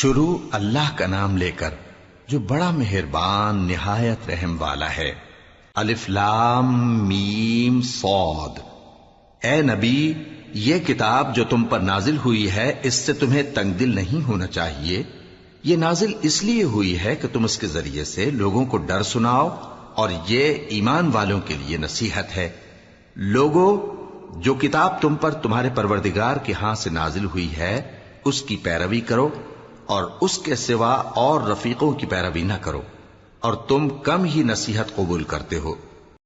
شروع اللہ کا نام لے کر جو بڑا مہربان نہایت رحم والا ہے۔ الف لام میم صاد۔ اے نبی، یہ کتاب جو تم پر نازل ہوئی ہے اس سے تمہیں تنگ دل نہیں ہونا چاہیے۔ یہ نازل اس لیے ہوئی ہے کہ تم اس کے ذریعے سے لوگوں کو ڈر سناؤ، اور یہ ایمان والوں کے لیے نصیحت ہے۔ لوگوں، جو کتاب تم پر تمہارے پروردگار کے ہاں سے نازل ہوئی ہے اس کی پیروی کرو، اور اس کے سوا اور رفیقوں کی پیروی نہ کرو، اور تم کم ہی نصیحت قبول کرتے ہو۔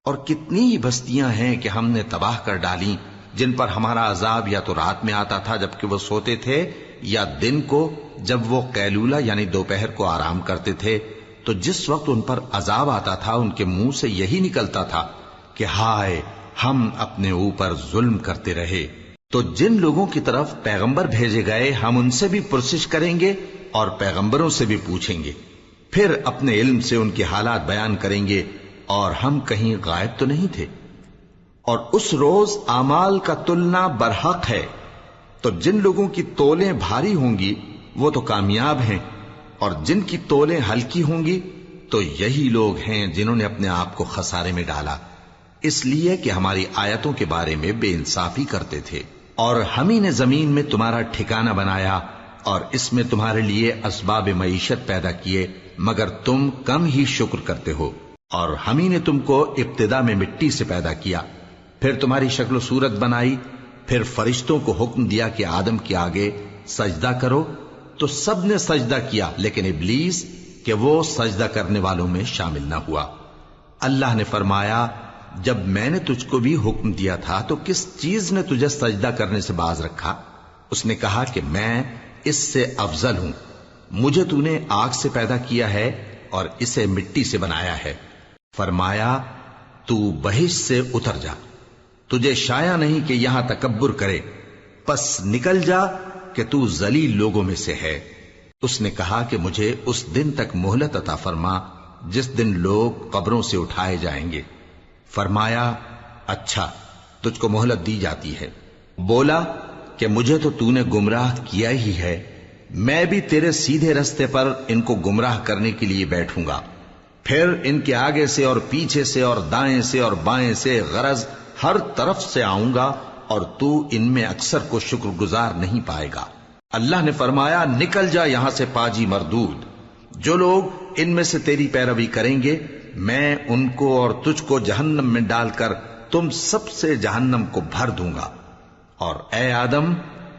اور کتنی ہی بستیاں ہیں کہ ہم نے تباہ کر ڈالی جن پر ہمارا عذاب یا تو رات میں آتا تھا جبکہ وہ سوتے تھے، یا دن کو جب وہ قیلولہ یعنی دوپہر کو آرام کرتے تھے، تو جس وقت ان پر عذاب آتا تھا ان کے منہ سے یہی نکلتا تھا کہ ہائے، ہم اپنے اوپر ظلم کرتے رہے۔ تو جن لوگوں کی طرف پیغمبر بھیجے گئے ہم ان سے بھی پرسش کریں گے اور پیغمبروں سے بھی پوچھیں گے، پھر اپنے علم سے ان کے حالات بیان کریں گے، اور ہم کہیں غائب تو نہیں تھے۔ اور اس روز اعمال کا تلنا برحق ہے، تو جن لوگوں کی تولیں بھاری ہوں گی وہ تو کامیاب ہیں، اور جن کی تولیں ہلکی ہوں گی تو یہی لوگ ہیں جنہوں نے اپنے آپ کو خسارے میں ڈالا، اس لیے کہ ہماری آیتوں کے بارے میں بے انصافی کرتے تھے۔ اور ہم ہی نے زمین میں تمہارا ٹھکانہ بنایا اور اس میں تمہارے لیے اسباب معیشت پیدا کیے، مگر تم کم ہی شکر کرتے ہو۔ اور ہم ہی نے تم کو ابتدا میں مٹی سے پیدا کیا، پھر تمہاری شکل و صورت بنائی، پھر فرشتوں کو حکم دیا کہ آدم کے آگے سجدہ کرو، تو سب نے سجدہ کیا لیکن ابلیس کہ وہ سجدہ کرنے والوں میں شامل نہ ہوا۔ اللہ نے فرمایا، جب میں نے تجھ کو بھی حکم دیا تھا تو کس چیز نے تجھے سجدہ کرنے سے باز رکھا؟ اس نے کہا کہ میں اس سے افضل ہوں، مجھے تو نے آگ سے پیدا کیا ہے اور اسے مٹی سے بنایا ہے۔ فرمایا، تو بہشت سے اتر جا، تجھے شایع نہیں کہ یہاں تکبر کرے، پس نکل جا کہ تو ذلیل لوگوں میں سے ہے۔ اس نے کہا کہ مجھے اس دن تک مہلت عطا فرما جس دن لوگ قبروں سے اٹھائے جائیں گے۔ فرمایا، اچھا، تجھ کو مہلت دی جاتی ہے۔ بولا کہ مجھے تو نے گمراہ کیا ہی ہے، میں بھی تیرے سیدھے رستے پر ان کو گمراہ کرنے کے لیے بیٹھوں گا، پھر ان کے آگے سے اور پیچھے سے اور دائیں سے اور بائیں سے، غرض ہر طرف سے آؤں گا، اور تو ان میں اکثر کو شکر گزار نہیں پائے گا۔ اللہ نے فرمایا، نکل جا یہاں سے پاجی مردود، جو لوگ ان میں سے تیری پیروی کریں گے میں ان کو اور تجھ کو جہنم میں ڈال کر تم سب سے جہنم کو بھر دوں گا۔ اور اے آدم،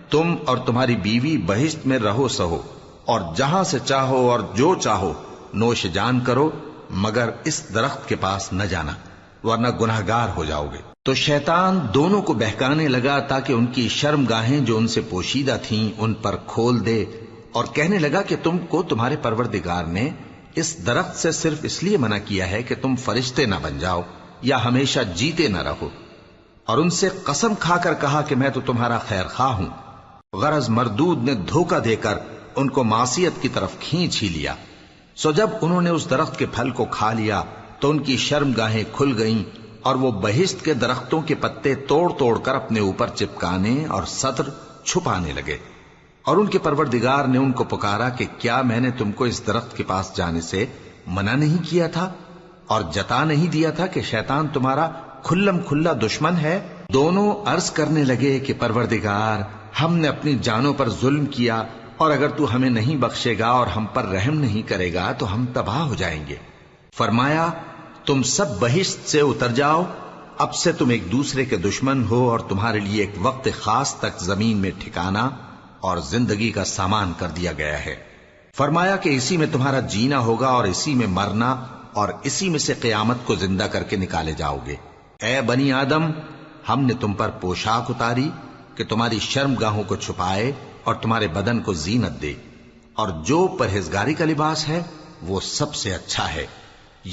تم اور تمہاری بیوی بہشت میں رہو سہو، اور جہاں سے چاہو اور جو چاہو نوش جان کرو، مگر اس درخت کے پاس نہ جانا ورنہ گناہگار ہو جاؤ گے۔ تو شیطان دونوں کو بہکانے لگا تاکہ ان کی شرم گاہیں جو ان سے پوشیدہ تھیں ان پر کھول دے، اور کہنے لگا کہ تم کو تمہارے پروردگار نے اس درخت سے صرف اس لیے منع کیا ہے کہ تم فرشتے نہ بن جاؤ یا ہمیشہ جیتے نہ رہو۔ اور ان سے قسم کھا کر کہا کہ میں تو تمہارا خیر خواہ ہوں۔ غرض مردود نے دھوکہ دے کر ان کو معصیت کی طرف کھینچ ہی لیا۔ سو جب انہوں نے اس درخت کے پھل کو کھا لیا تو ان کی شرم گاہیں کھل گئیں، اور وہ بہشت کے درختوں کے پتے توڑ توڑ کر اپنے اوپر چپکانے اور سطر چھپانے لگے۔ اور ان کے پروردگار نے ان کو پکارا کہ کیا میں نے تم کو اس درخت کے پاس جانے سے منع نہیں کیا تھا، اور جتا نہیں دیا تھا کہ شیطان تمہارا کھلم کھلا دشمن ہے؟ دونوں عرض کرنے لگے کہ پروردگار، ہم نے اپنی جانوں پر ظلم کیا، اور اگر تو ہمیں نہیں بخشے گا اور ہم پر رحم نہیں کرے گا تو ہم تباہ ہو جائیں گے۔ فرمایا، تم سب بہشت سے اتر جاؤ، اب سے تم ایک دوسرے کے دشمن ہو، اور تمہارے لیے ایک وقت خاص تک زمین میں ٹھکانا اور زندگی کا سامان کر دیا گیا ہے۔ فرمایا کہ اسی میں تمہارا جینا ہوگا اور اسی میں مرنا، اور اسی میں سے قیامت کو زندہ کر کے نکالے جاؤ گے۔ اے بنی آدم، ہم نے تم پر پوشاک اتاری کہ تمہاری شرم گاہوں کو چھپائے اور تمہارے بدن کو زینت دے، اور جو پرہیزگاری کا لباس ہے وہ سب سے اچھا ہے۔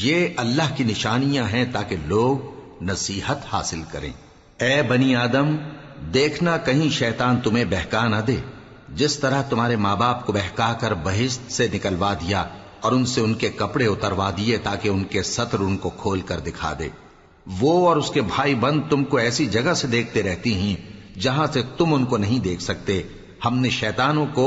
یہ اللہ کی نشانیاں ہیں تاکہ لوگ نصیحت حاصل کریں۔ اے بنی آدم، دیکھنا کہیں شیطان تمہیں بہکا نہ دے، جس طرح تمہارے ماں باپ کو بہکا کر بہشت سے نکلوا دیا اور ان سے ان کے کپڑے اتروا دیے تاکہ ان کے سطر ان کو کھول کر دکھا دے۔ وہ اور اس کے بھائی بند تم کو ایسی جگہ سے دیکھتے رہتی ہیں جہاں سے تم ان کو نہیں دیکھ سکتے۔ ہم نے شیطانوں کو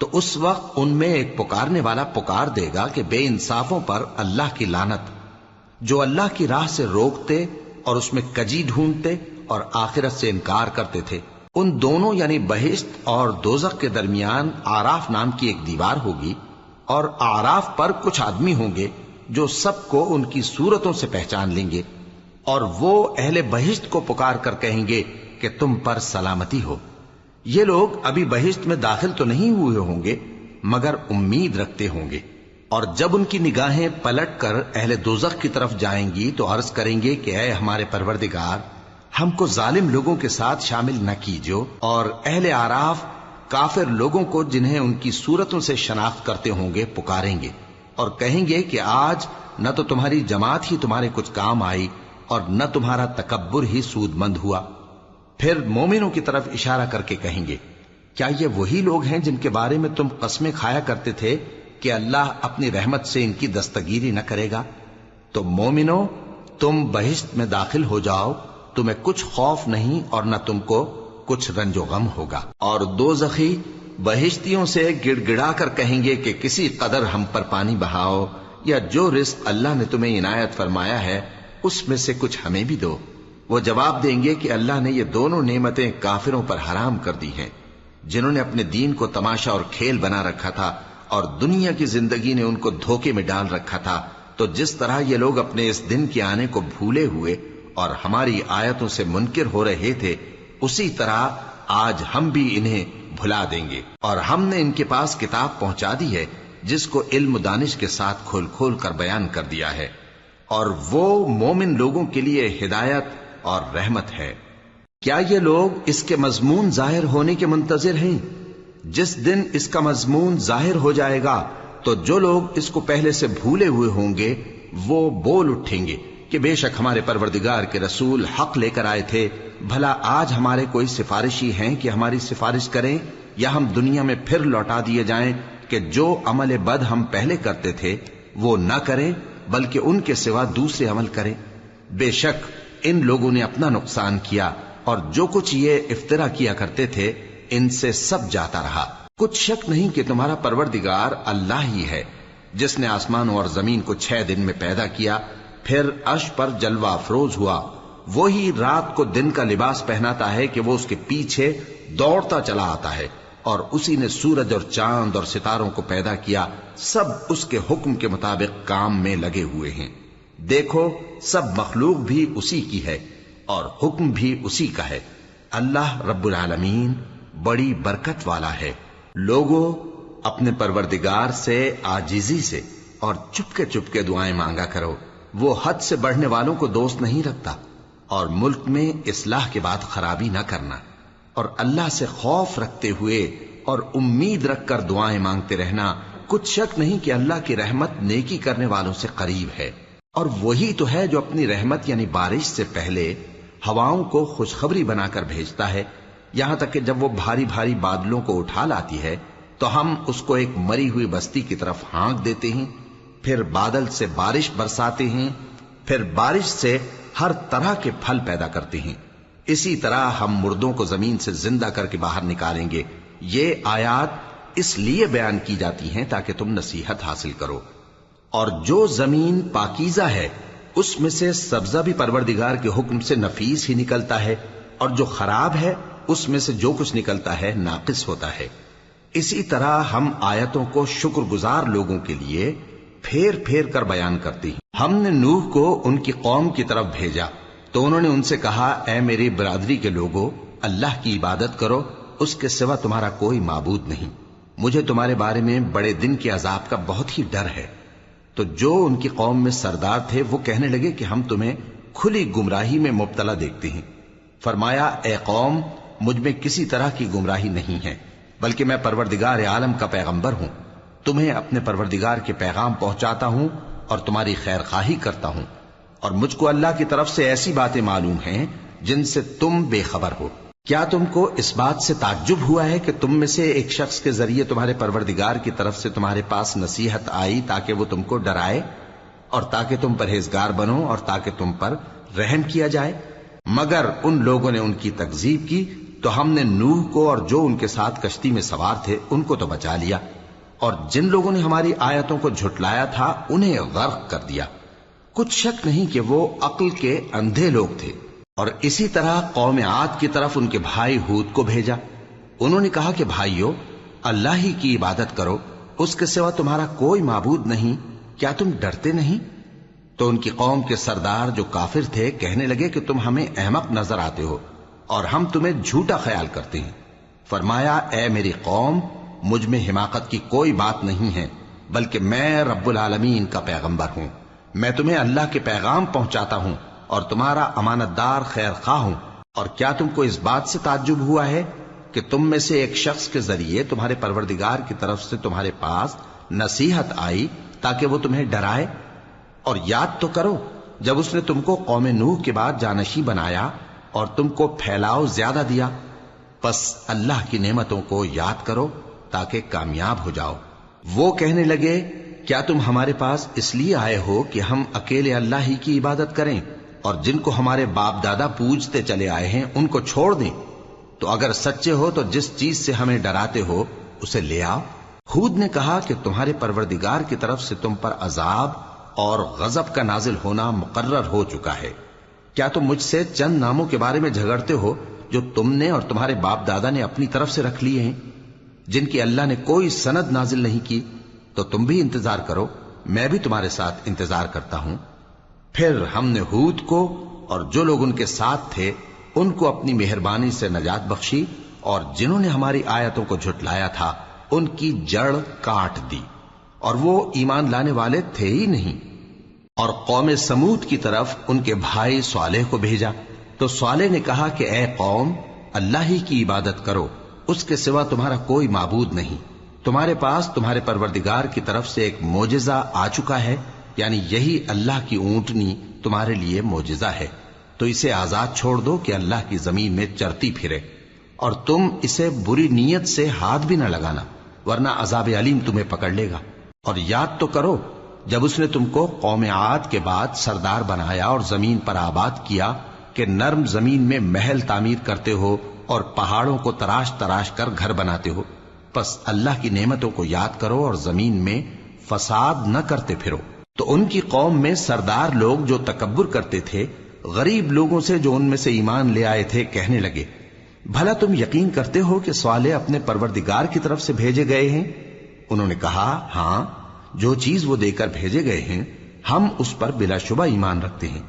تو اس وقت ان میں ایک پکارنے والا پکار دے گا کہ بے انصافوں پر اللہ کی لعنت، جو اللہ کی راہ سے روکتے اور اس میں کجی ڈھونڈتے اور آخرت سے انکار کرتے تھے۔ ان دونوں یعنی بہشت اور دوزخ کے درمیان آراف نام کی ایک دیوار ہوگی، اور آراف پر کچھ آدمی ہوں گے جو سب کو ان کی صورتوں سے پہچان لیں گے، اور وہ اہل بہشت کو پکار کر کہیں گے کہ تم پر سلامتی ہو۔ یہ لوگ ابھی بہشت میں داخل تو نہیں ہوئے ہوں گے مگر امید رکھتے ہوں گے، اور جب ان کی نگاہیں پلٹ کر اہل دوزخ کی طرف جائیں گی تو عرض کریں گے کہ اے ہمارے پروردگار، ہم کو ظالم لوگوں کے ساتھ شامل نہ کیجو۔ اور اہل آراف کافر لوگوں کو جنہیں ان کی صورتوں سے شناخت کرتے ہوں گے پکاریں گے اور کہیں گے کہ آج نہ تو تمہاری جماعت ہی تمہارے کچھ کام آئی اور نہ تمہارا تکبر ہی سود مند ہوا۔ پھر مومنوں کی طرف اشارہ کر کے کہیں گے، کیا یہ وہی لوگ ہیں جن کے بارے میں تم قسمیں کھایا کرتے تھے کہ اللہ اپنی رحمت سے ان کی دستگیری نہ کرے گا؟ تو مومنوں، تم بہشت میں داخل ہو جاؤ، تمہیں کچھ خوف نہیں اور نہ تم کو کچھ رنج و غم ہوگا۔ اور دوزخی بہشتیوں سے گڑ گڑا کر کہیں گے کہ کسی قدر ہم پر پانی بہاؤ، یا جو رزق اللہ نے تمہیں عنایت فرمایا ہے اس میں سے کچھ ہمیں بھی دو۔ وہ جواب دیں گے کہ اللہ نے یہ دونوں نعمتیں کافروں پر حرام کر دی ہیں، جنہوں نے اپنے دین کو تماشا اور کھیل بنا رکھا تھا اور دنیا کی زندگی نے ان کو دھوکے میں ڈال رکھا تھا۔ تو جس طرح یہ لوگ اپنے اس دن کے آنے کو بھولے ہوئے اور ہماری آیتوں سے منکر ہو رہے تھے، اسی طرح آج ہم بھی انہیں بھلا دیں گے۔ اور ہم نے ان کے پاس کتاب پہنچا دی ہے جس کو علم و دانش کے ساتھ کھول کھول کر بیان کر دیا ہے، اور وہ مومن لوگوں کے لیے ہدایت اور رحمت ہے۔ کیا یہ لوگ اس کے مضمون ظاہر ہونے کے منتظر ہیں؟ جس دن اس کا مضمون ظاہر ہو جائے گا تو جو لوگ اس کو پہلے سے بھولے ہوئے ہوں گے وہ بول اٹھیں گے کہ بے شک ہمارے پروردگار کے رسول حق لے کر آئے تھے، بھلا آج ہمارے کوئی سفارشی ہیں کہ ہماری سفارش کریں، یا ہم دنیا میں پھر لوٹا دیے جائیں کہ جو عمل بد ہم پہلے کرتے تھے وہ نہ کریں بلکہ ان کے سوا دوسرے عمل کریں۔ بے شک ان لوگوں نے اپنا نقصان کیا، اور جو کچھ یہ افترا کیا کرتے تھے ان سے سب جاتا رہا۔ کچھ شک نہیں کہ تمہارا پروردگار اللہ ہی ہے جس نے آسمانوں اور زمین کو 6 دن میں پیدا کیا، پھر عرش پر جلوہ افروز ہوا۔ وہی رات کو دن کا لباس پہناتا ہے کہ وہ اس کے پیچھے دوڑتا چلا آتا ہے، اور اسی نے سورج اور چاند اور ستاروں کو پیدا کیا، سب اس کے حکم کے مطابق کام میں لگے ہوئے ہیں۔ دیکھو سب مخلوق بھی اسی کی ہے اور حکم بھی اسی کا ہے۔ اللہ رب العالمین بڑی برکت والا ہے۔ لوگوں، اپنے پروردگار سے عاجزی سے اور چپکے دعائیں مانگا کرو، وہ حد سے بڑھنے والوں کو دوست نہیں رکھتا، اور ملک میں اصلاح کے بعد خرابی نہ کرنا، اور اللہ سے خوف رکھتے ہوئے اور امید رکھ کر دعائیں مانگتے رہنا۔ کچھ شک نہیں کہ اللہ کی رحمت نیکی کرنے والوں سے قریب ہے، اور وہی تو ہے جو اپنی رحمت یعنی بارش سے پہلے ہواؤں کو خوشخبری بنا کر بھیجتا ہے، یہاں تک کہ جب وہ بھاری بھاری بادلوں کو اٹھا لاتی ہے تو ہم اس کو ایک مری ہوئی بستی کی طرف ہانک دیتے ہیں، پھر بادل سے بارش برساتے ہیں، پھر بارش سے ہر طرح کے پھل پیدا کرتے ہیں۔ اسی طرح ہم مردوں کو زمین سے زندہ کر کے باہر نکالیں گے۔ یہ آیات اس لیے بیان کی جاتی ہیں تاکہ تم نصیحت حاصل کرو۔ اور جو زمین پاکیزہ ہے اس میں سے سبزہ بھی پروردگار کے حکم سے نفیس ہی نکلتا ہے، اور جو خراب ہے اس میں سے جو کچھ نکلتا ہے ناقص ہوتا ہے۔ اسی طرح ہم آیتوں کو شکر گزار لوگوں کے لیے پھیر پھیر کر بیان کرتے ہیں۔ ہم نے نوح کو ان کی قوم کی طرف بھیجا تو انہوں نے ان سے کہا، اے میری برادری کے لوگو، اللہ کی عبادت کرو، اس کے سوا تمہارا کوئی معبود نہیں۔ مجھے تمہارے بارے میں بڑے دن کے عذاب کا بہت ہی ڈر ہے۔ تو جو ان کی قوم میں سردار تھے وہ کہنے لگے کہ ہم تمہیں کھلی گمراہی میں مبتلا دیکھتے ہیں۔ فرمایا، اے قوم، مجھ میں کسی طرح کی گمراہی نہیں ہے، بلکہ میں پروردگار عالم کا پیغمبر ہوں، تمہیں اپنے پروردگار کے پیغام پہنچاتا ہوں اور تمہاری خیر خواہی کرتا ہوں، اور مجھ کو اللہ کی طرف سے ایسی باتیں معلوم ہیں جن سے تم بے خبر ہو۔ کیا تم کو اس بات سے تعجب ہوا ہے کہ تم میں سے ایک شخص کے ذریعے تمہارے پروردگار کی طرف سے تمہارے پاس نصیحت آئی تاکہ وہ تم کو ڈرائے اور تاکہ تم پرہیزگار بنو اور تاکہ تم پر رحم کیا جائے؟ مگر ان لوگوں نے ان کی تکذیب کی تو ہم نے نوح کو اور جو ان کے ساتھ کشتی میں سوار تھے ان کو تو بچا لیا، اور جن لوگوں نے ہماری آیتوں کو جھٹلایا تھا انہیں غرق کر دیا۔ کچھ شک نہیں کہ وہ عقل کے اندھے لوگ تھے۔ اور اسی طرح قوم عاد کی طرف ان کے بھائی ہود کو بھیجا۔ انہوں نے کہا کہ بھائیو، اللہ ہی کی عبادت کرو، اس کے سوا تمہارا کوئی معبود نہیں، کیا تم ڈرتے نہیں؟ تو ان کی قوم کے سردار جو کافر تھے کہنے لگے کہ تم ہمیں احمق نظر آتے ہو اور ہم تمہیں جھوٹا خیال کرتے ہیں۔ فرمایا، اے میری قوم، مجھ میں حماقت کی کوئی بات نہیں ہے، بلکہ میں رب العالمین کا پیغمبر ہوں۔ میں تمہیں اللہ کے پیغام پہنچاتا ہوں اور تمہارا امانت دار خیر خواہ ہوں۔ اور کیا تم کو اس بات سے تعجب ہوا ہے کہ تم میں سے ایک شخص کے ذریعے تمہارے پروردگار کی طرف سے تمہارے پاس نصیحت آئی تاکہ وہ تمہیں ڈرائے؟ اور یاد تو کرو جب اس نے تم کو قوم نوح کے بعد جانشین بنایا اور تم کو پھیلاؤ زیادہ دیا۔ پس اللہ کی نعمتوں کو یاد کرو تاکہ کامیاب ہو جاؤ۔ وہ کہنے لگے، کیا تم ہمارے پاس اس لیے آئے ہو کہ ہم اکیلے اللہ ہی کی عبادت کریں اور جن کو ہمارے باپ دادا پوجتے چلے آئے ہیں ان کو چھوڑ دیں؟ تو اگر سچے ہو تو جس چیز سے ہمیں ڈراتے ہو اسے لے آؤ۔ ہود نے کہا کہ تمہارے پروردگار کی طرف سے تم پر عذاب اور غضب کا نازل ہونا مقرر ہو چکا ہے۔ کیا تم مجھ سے چند ناموں کے بارے میں جھگڑتے ہو جو تم نے اور تمہارے باپ دادا نے اپنی طرف سے رکھ لیے ہیں، جن کی اللہ نے کوئی سند نازل نہیں کی؟ تو تم بھی انتظار کرو، میں بھی تمہارے ساتھ انتظار کرتا ہوں۔ پھر ہم نے ہود کو اور جو لوگ ان کے ساتھ تھے ان کو اپنی مہربانی سے نجات بخشی، اور جنہوں نے ہماری آیتوں کو جھٹلایا تھا ان کی جڑ کاٹ دی، اور وہ ایمان لانے والے تھے ہی نہیں۔ اور قوم سمود کی طرف ان کے بھائی صالح کو بھیجا، تو صالح نے کہا کہ اے قوم، اللہ ہی کی عبادت کرو، اس کے سوا تمہارا کوئی معبود نہیں۔ تمہارے پاس تمہارے پروردگار کی طرف سے ایک معجزہ آ چکا ہے، یعنی یہی اللہ کی اونٹنی تمہارے لیے معجزہ ہے، تو اسے آزاد چھوڑ دو کہ اللہ کی زمین میں چرتی پھرے، اور تم اسے بری نیت سے ہاتھ بھی نہ لگانا، ورنہ عذاب علیم تمہیں پکڑ لے گا۔ اور یاد تو کرو جب اس نے تم کو قوم عاد کے بعد سردار بنایا اور زمین پر آباد کیا کہ نرم زمین میں محل تعمیر کرتے ہو اور پہاڑوں کو تراش تراش کر گھر بناتے ہو۔ پس اللہ کی نعمتوں کو یاد کرو اور زمین میں فساد نہ کرتے پھرو۔ تو ان کی قوم میں سردار لوگ جو تکبر کرتے تھے غریب لوگوں سے جو ان میں سے ایمان لے آئے تھے کہنے لگے، بھلا تم یقین کرتے ہو کہ صالح اپنے پروردگار کی طرف سے بھیجے گئے ہیں؟ انہوں نے کہا، ہاں، جو چیز وہ دے کر بھیجے گئے ہیں ہم اس پر بلا شبہ ایمان رکھتے ہیں۔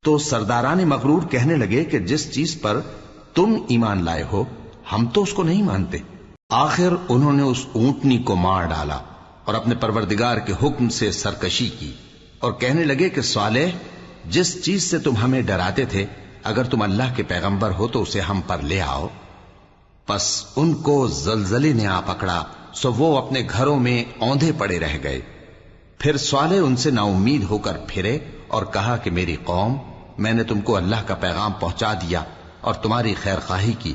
تو سرداران مغرور کہنے لگے کہ جس چیز پر تم ایمان لائے ہو ہم تو اس کو نہیں مانتے۔ آخر انہوں نے اس اونٹنی کو مار ڈالا اور اپنے پروردگار کے حکم سے سرکشی کی، اور کہنے لگے کہ صالح، جس چیز سے تم ہمیں ڈراتے تھے اگر تم اللہ کے پیغمبر ہو تو اسے ہم پر لے آؤ۔ پس ان کو زلزلے نے آ پکڑا، سو وہ اپنے گھروں میں اوندھے پڑے رہ گئے۔ پھر صالح ان سے نا امید ہو کر پھرے اور کہا کہ میری قوم، میں نے تم کو اللہ کا پیغام پہنچا دیا اور تمہاری خیر خواہی کی،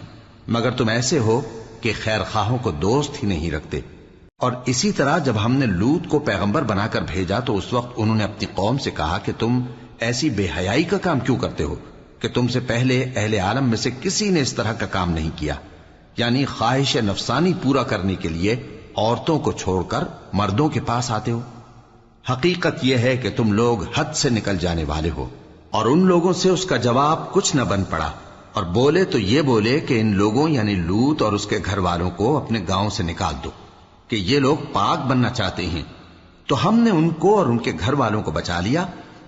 مگر تم ایسے ہو کہ خیر خواہوں کو دوست ہی نہیں رکھتے۔ اور اسی طرح جب ہم نے لوط کو پیغمبر بنا کر بھیجا تو اس وقت انہوں نے اپنی قوم سے کہا کہ تم ایسی بے حیائی کا کام کیوں کرتے ہو کہ تم سے پہلے اہل عالم میں سے کسی نے اس طرح کا کام نہیں کیا، یعنی خواہش نفسانی پورا کرنے کے لیے عورتوں کو چھوڑ کر مردوں کے پاس آتے ہو۔ حقیقت یہ ہے کہ تم لوگ حد سے نکل جانے والے ہو۔ اور ان لوگوں سے اس کا جواب کچھ نہ بن پڑا، اور بولے تو یہ بولے کہ ان لوگوں یعنی لوط اور اس کے گھر والوں کو اپنے گاؤں سے نکال دو کہ یہ لوگ پاک بننا چاہتے ہیں۔ تو ہم نے ان کو اور ان کے گھر والوں کو بچا لیا،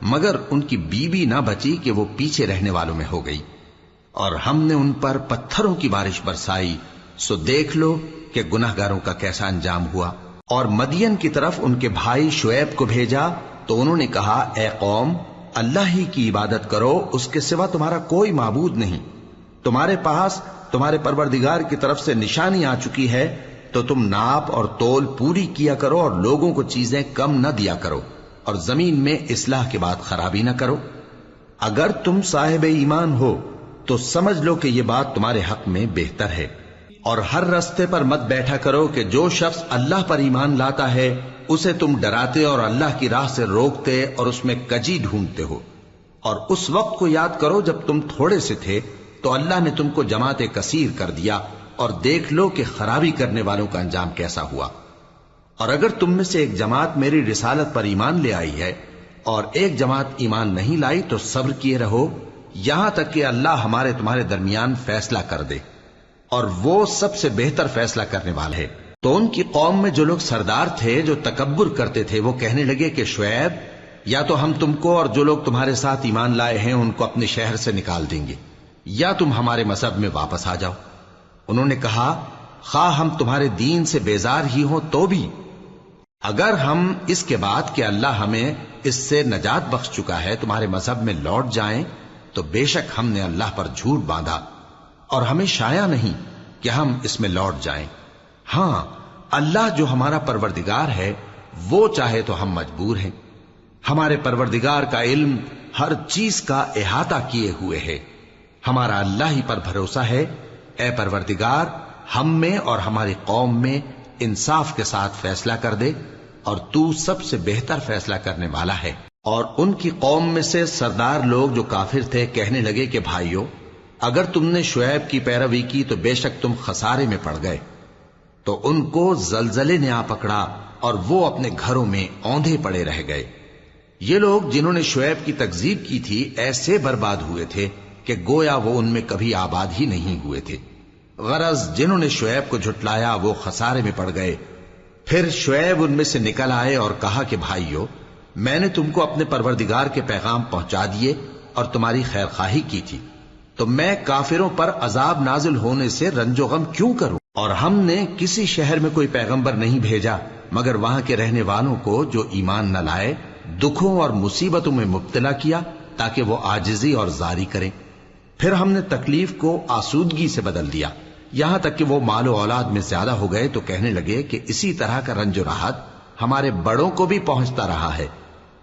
مگر ان کی بیوی نہ بچی کہ وہ پیچھے رہنے والوں میں ہو گئی، اور ہم نے ان پر پتھروں کی بارش برسائی، سو دیکھ لو کہ گناہگاروں کا کیسا انجام ہوا۔ اور مدین کی طرف ان کے بھائی شعیب کو بھیجا تو انہوں نے کہا، اے قوم، اللہ ہی کی عبادت کرو، اس کے سوا تمہارا کوئی معبود نہیں۔ تمہارے پاس تمہارے پروردگار کی طرف سے نشانی آ چکی ہے، تو تم ناپ اور تول پوری کیا کرو اور لوگوں کو چیزیں کم نہ دیا کرو، اور زمین میں اصلاح کے بعد خرابی نہ کرو۔ اگر تم صاحب ایمان ہو تو سمجھ لو کہ یہ بات تمہارے حق میں بہتر ہے، اور ہر رستے پر مت بیٹھا کرو کہ جو شخص اللہ پر ایمان لاتا ہے اسے تم ڈراتے اور اللہ کی راہ سے روکتے اور اس میں کجی ڈھونڈتے ہو۔ اور اس وقت کو یاد کرو جب تم تھوڑے سے تھے، تو اللہ نے تم کو جماعت کثیر کر دیا، اور دیکھ لو کہ خرابی کرنے والوں کا انجام کیسا ہوا۔ اور اگر تم میں سے ایک جماعت میری رسالت پر ایمان لے آئی ہے اور ایک جماعت ایمان نہیں لائی تو صبر کیے رہو یہاں تک کہ اللہ ہمارے تمہارے درمیان فیصلہ کر دے، اور وہ سب سے بہتر فیصلہ کرنے والا ہے۔ تو ان کی قوم میں جو لوگ سردار تھے جو تکبر کرتے تھے وہ کہنے لگے کہ شعیب، یا تو ہم تم کو اور جو لوگ تمہارے ساتھ ایمان لائے ہیں ان کو اپنے شہر سے نکال دیں گے، یا تم ہمارے مذہب میں واپس آ جاؤ۔ انہوں نے کہا، خواہ ہم تمہارے دین سے بیزار ہی ہوں تو بھی اگر ہم اس کے بعد کہ اللہ ہمیں اس سے نجات بخش چکا ہے تمہارے مذہب میں لوٹ جائیں تو بے شک ہم نے اللہ پر جھوٹ باندھا، اور ہمیں شایع نہیں کہ ہم اس میں لوٹ جائیں۔ ہاں، اللہ جو ہمارا پروردگار ہے وہ چاہے تو ہم مجبور ہیں۔ ہمارے پروردگار کا علم ہر چیز کا احاطہ کیے ہوئے ہے۔ ہمارا اللہ ہی پر بھروسہ ہے۔ اے پروردگار، ہم میں اور ہماری قوم میں انصاف کے ساتھ فیصلہ کر دے، اور تو سب سے بہتر فیصلہ کرنے والا ہے۔ اور ان کی قوم میں سے سردار لوگ جو کافر تھے کہنے لگے کہ بھائیو، اگر تم نے شعیب کی پیروی کی تو بے شک تم خسارے میں پڑ گئے۔ تو ان کو زلزلے نے آ پکڑا اور وہ اپنے گھروں میں اوندھے پڑے رہ گئے۔ یہ لوگ جنہوں نے شعیب کی تکذیب کی تھی ایسے برباد ہوئے تھے کہ گویا وہ ان میں کبھی آباد ہی نہیں ہوئے تھے۔ غرض جنہوں نے شعیب کو جھٹلایا وہ خسارے میں پڑ گئے۔ پھر شعیب ان میں سے نکل آئے اور کہا کہ بھائیو، میں نے تم کو اپنے پروردگار کے پیغام پہنچا دیے اور تمہاری خیر خواہی کی تھی، تو میں کافروں پر عذاب نازل ہونے سے رنج و غم کیوں کروں؟ اور ہم نے کسی شہر میں کوئی پیغمبر نہیں بھیجا مگر وہاں کے رہنے والوں کو جو ایمان نہ لائے دکھوں اور مصیبتوں میں مبتلا کیا تاکہ وہ عاجزی اور زاری کریں۔ پھر ہم نے تکلیف کو آسودگی سے بدل دیا، یہاں تک کہ وہ مال و اولاد میں زیادہ ہو گئے تو کہنے لگے کہ اسی طرح کا رنج و راحت ہمارے بڑوں کو بھی پہنچتا رہا ہے،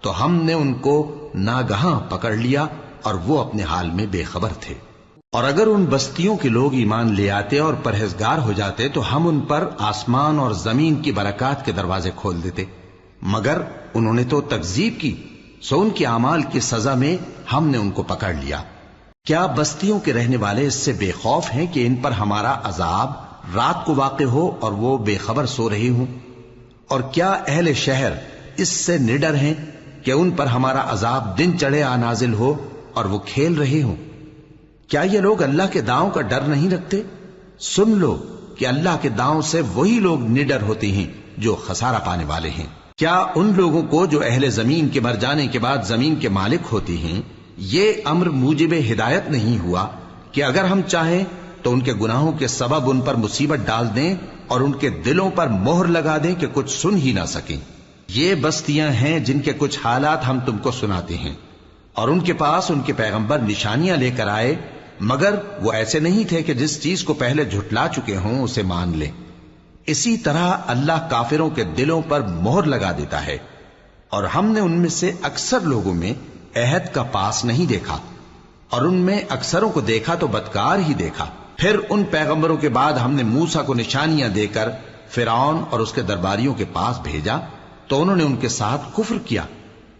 تو ہم نے ان کو ناگہاں پکڑ لیا اور وہ اپنے حال میں بے خبر تھے۔ اور اگر ان بستیوں کے لوگ ایمان لے آتے اور پرہیزگار ہو جاتے تو ہم ان پر آسمان اور زمین کی برکات کے دروازے کھول دیتے، مگر انہوں نے تو تکذیب کی، سو ان کے اعمال کی سزا میں ہم نے ان کو پکڑ لیا۔ کیا بستیوں کے رہنے والے اس سے بے خوف ہیں کہ ان پر ہمارا عذاب رات کو واقع ہو اور وہ بے خبر سو رہے ہوں؟ اور کیا اہل شہر اس سے نڈر ہیں کہ ان پر ہمارا عذاب دن چڑھے آ نازل ہو اور وہ کھیل رہے ہوں؟ کیا یہ لوگ اللہ کے داؤں کا ڈر نہیں رکھتے؟ سن لو کہ اللہ کے داؤں سے وہی لوگ نڈر ہوتے ہیں جو خسارہ پانے والے ہیں۔ کیا ان لوگوں کو جو اہل زمین کے مر جانے کے بعد زمین کے مالک ہوتے ہیں یہ امر موجب ہدایت نہیں ہوا کہ اگر ہم چاہیں تو ان کے گناہوں کے سبب ان پر مصیبت ڈال دیں اور ان کے دلوں پر مہر لگا دیں کہ کچھ سن ہی نہ سکیں؟ یہ بستیاں ہیں جن کے کچھ حالات ہم تم کو سناتے ہیں، اور ان کے پاس ان کے پیغمبر نشانیاں لے کر آئے، مگر وہ ایسے نہیں تھے کہ جس چیز کو پہلے جھٹلا چکے ہوں اسے مان لیں۔ اسی طرح اللہ کافروں کے دلوں پر مہر لگا دیتا ہے، اور ہم نے ان میں سے اکثر لوگوں میں عہد کا پاس نہیں دیکھا، اور ان میں اکثروں کو دیکھا تو بدکار ہی دیکھا۔ پھر ان پیغمبروں کے بعد ہم نے موسیٰ کو نشانیاں دے کر فرعون اور اس کے درباریوں کے پاس بھیجا تو انہوں نے ان کے ساتھ کفر کیا،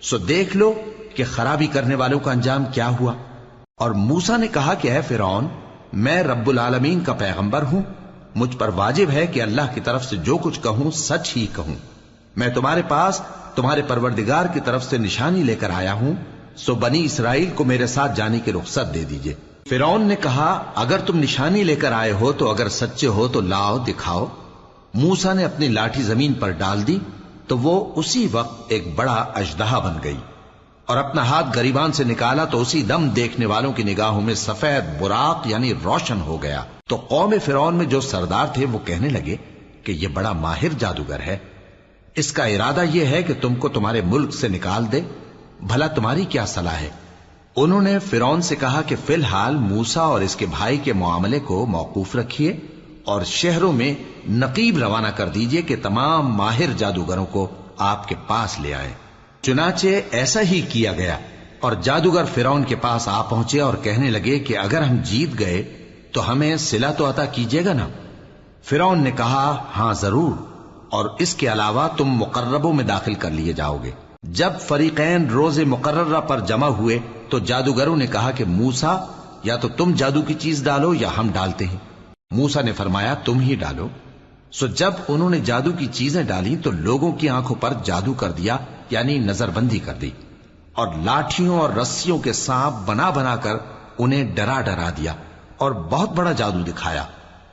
سو دیکھ لو کہ خرابی کرنے والوں کا انجام کیا ہوا۔ اور موسیٰ نے کہا کہ اے فرعون، میں رب العالمین کا پیغمبر ہوں، مجھ پر واجب ہے کہ اللہ کی طرف سے جو کچھ کہوں سچ ہی کہوں۔ میں تمہارے پاس تمہارے پروردگار کی طرف سے نشانی لے کر آیا ہوں، سو بنی اسرائیل کو میرے ساتھ جانے کی رخصت دے دیجئے۔ فرعون نے کہا، اگر تم نشانی لے کر آئے ہو تو اگر سچے ہو تو لاؤ دکھاؤ۔ موسیٰ نے اپنی لاٹھی زمین پر ڈال دی تو وہ اسی وقت ایک بڑا اژدہا بن گئی، اور اپنا ہاتھ گریبان سے نکالا تو اسی دم دیکھنے والوں کی نگاہوں میں سفید براق یعنی روشن ہو گیا۔ تو قوم فرعون میں جو سردار تھے وہ کہنے لگے کہ یہ بڑا ماہر جادوگر ہے، اس کا ارادہ یہ ہے کہ تم کو تمہارے ملک سے نکال دے، بھلا تمہاری کیا صلاح ہے؟ انہوں نے فرعون سے کہا کہ فی الحال موسیٰ اور اس کے بھائی کے معاملے کو موقوف رکھیے اور شہروں میں نقیب روانہ کر دیجئے کہ تمام ماہر جادوگروں کو آپ کے پاس لے آئیں۔ چنانچہ ایسا ہی کیا گیا، اور جادوگر فرعون کے پاس آ پہنچے اور کہنے لگے کہ اگر ہم جیت گئے تو ہمیں صلہ تو عطا کیجیے گا نا؟ فرعون نے کہا، ہاں ضرور، اور اس کے علاوہ تم مقربوں میں داخل کر لیے جاؤ گے۔ جب فریقین روز مقررہ پر جمع ہوئے تو جادوگروں نے کہا کہ موسیٰ یا تو تم جادو کی چیز ڈالو یا ہم ڈالتے ہیں۔ موسیٰ نے فرمایا تم ہی ڈالو۔ سو جب انہوں نے جادو کی چیزیں ڈالی تو لوگوں کی آنکھوں پر جادو کر دیا، یعنی نظر بندی کر دی، اور لاٹھیوں اور رسیوں کے سانپ بنا بنا کر انہیں ڈرا ڈرا دیا اور بہت بڑا جادو دکھایا۔